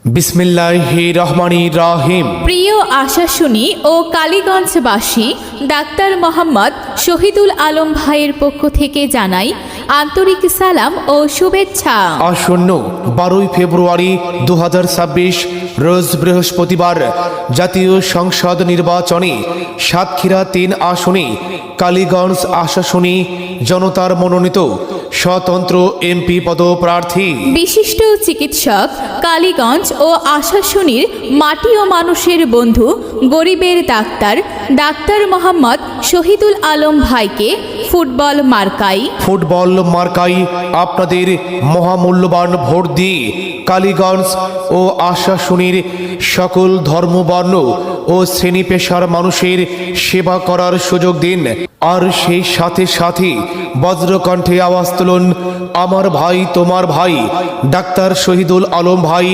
বিসমিল্লাহির রহমানির রহিম। প্রিয় আশাশুনি ও কালীগঞ্জবাসী, ডাক্তার মোহাম্মদ শহীদুল আলম ভাইয়ের পক্ষ থেকে জানাই আন্তরিক সালাম ও শুভেচ্ছা। আসন্ন 12 ফেব্রুয়ারি 2026 রোজ বৃহস্পতিবার জাতীয় সংসদ নির্বাচনে সাতক্ষীরা 3 আসনে কালীগঞ্জ আশাশুনি জনতার মনোনীত স্বতন্ত্র এমপি পদপ্রার্থী বিশিষ্ট চিকিৎসক, কালীগঞ্জ ও আশাশুনির মাটি ও মানুষের বন্ধু, গরিবের ডাক্তার ডাক্তার মোহাম্মদ শহীদুল আলম ভাইকে ফুটবল মার্কাই আপনাদের মহামূল্যবান ভোট দিয়ে কালীগঞ্জ ও আশাশুনির সকল ধর্মবর্ণ ও শ্রেণী পেশার মানুষের সেবা করার সুযোগ দিন। আর সেই সাথে সাথে বজ্রকণ্ঠে আওয়াজ তুলুন, আমার ভাই তোমার ভাই ডাক্তার শহীদুল আলম ভাই,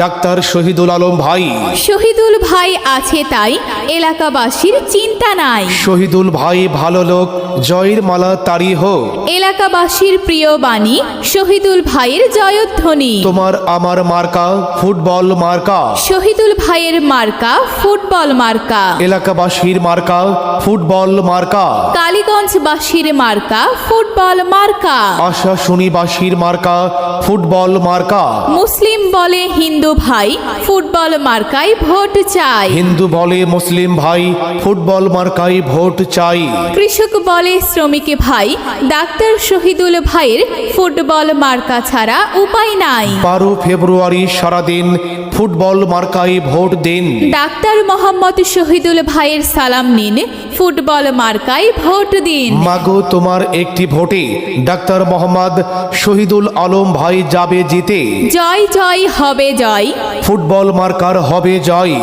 ডাক্তার শহীদুল আলম ভাই। শহীদুল ভাই আছে তাই এলাকাবাসীর চিন্তা নাই। শহীদুল ভাই ভালো লোক, জয়ের মালা তারি হোক। এলাকাবাসীর প্রিয় বাণী, শহীদুল ভাইয়ের জয়ধ্বনি। তোমার আমার মার্কা ফুটবল মার্কা। শহীদুল ভাইয়ের মার্কা ফুটবল মার্কা। এলাকাবাসীর মার্কা ফুটবল মার্কা। কালীগঞ্জবাসীর মার্কা ফুটবল মার্কা। আশাশুনিবাসীর মার্কা ফুটবল মার্কা। মুসলিম বলে হিন্দু ভাই, ফুটবল মার্কায় ভোট চাই। হিন্দু বলে মুসলিম ভাই, ফুটবল মার্কায় ভোট চাই। কৃষক বলে শ্রমিক ভাই, ডাক্তার শহীদুল ভাইয়ের ফুটবল মার্কা ছাড়া উপায় নাই। 12 ফেব্রুয়ারি সারাদিন ফুটবল মার্কায় ভোট দিন। ডাক্তার মোহাম্মদ শহীদুল ভাইয়ের সালাম নিন, ফুটবল মার্কায় ভোট দিন। মাগো তোমার একটি ভোটে ডাক্তার মোহাম্মদ শহীদুল আলম ভাই যাবে জিতে। জয় জয় হবে জয়, ফুটবল মার্কার হবে জয়।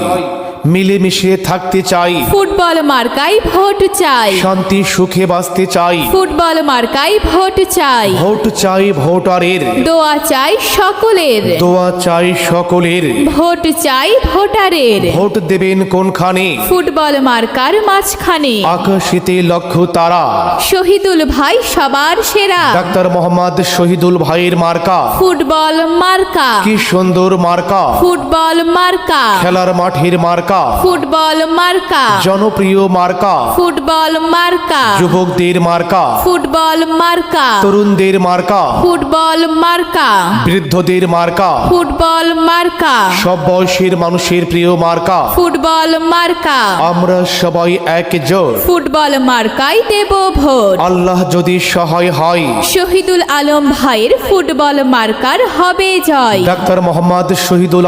মিলেমিশে থাকতে চাই, ফুটবল মার্কায় ভোট চাই। শান্তি সুখে বাঁচতে চাই, ফুটবল মার্কায় ভোট চাই। ভোট চাই ভোটারের, দোয়া চাই সকলের। দোয়া চাই সকলের। ভোট চাই ভোটারের। ভোট দেবেন কোনখানে? ফুটবল মার্কার মাঝখানে। আকাশেতে লক্ষ তারা, শহীদুল ভাই সবার সেরা। ডাক্তার মোহাম্মদ শহীদুল ভাইয়ের মার্কা ফুটবল মার্কা। কি সুন্দর মার্কা। ফুটবল মার্কা। খেলার মাঠের মার্কা, ফুটবল মার্কা। জনপ্রিয় মার্কা, ফুটবল মার্কা। যুবকদের মার্কা, ফুটবল মার্কা। তরুণদের মার্কা, ফুটবল মার্কা। বৃদ্ধদের মার্কা, ফুটবল মার্কা। সব বয়সের মানুষের প্রিয় মার্কা। ফুটবল মার্কা। আমরা সবাই একজোট, ফুটবল মার্কায় দেব ভোট। আল্লাহ যদি সহায় হয় শহীদুল আলম ভাইয়ের ফুটবল মার্কার হবে জয়। ডাক্তার মোহাম্মদ শহীদুল